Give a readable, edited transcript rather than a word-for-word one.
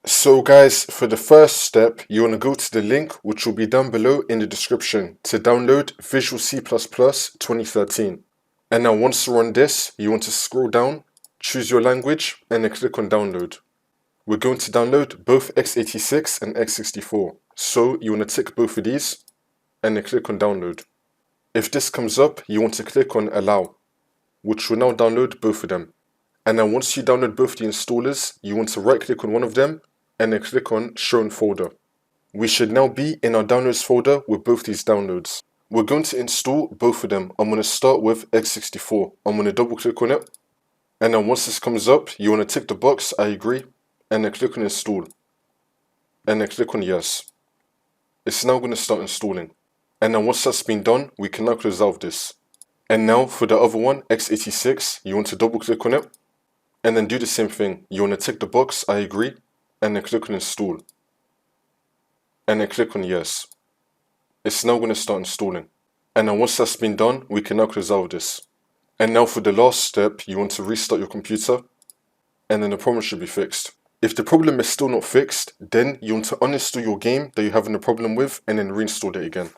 So guys, for the first step, you want to go to the link which will be down below in the description to download Visual C++ 2013. And now once you're on this, you want to scroll down, choose your language, and then click on download. We're going to download both x86 and x64. So you want to tick both of these, and then click on download. If this comes up, you want to click on allow, which will now download both of them. And then once you download both the installers, you want to right click on one of them, and then click on show in folder. We should now be in our downloads folder with both these downloads. We're going to install both of them. I'm going to start with x64. I'm going to double click on it. And then once this comes up, you want to tick the box, I agree, and then click on install. And then click on yes. It's now going to start installing. And then once that's been done, we can now close out this. And now for the other one, x86, you want to double click on it. And then do the same thing. You want to tick the box, I agree, and then click on install. And then click on yes. It's now going to start installing. And then once that's been done, we can now close out this. And now for the last step, you want to restart your computer, and then the problem should be fixed. If the problem is still not fixed, then you want to uninstall your game that you're having a problem with and then reinstall it again.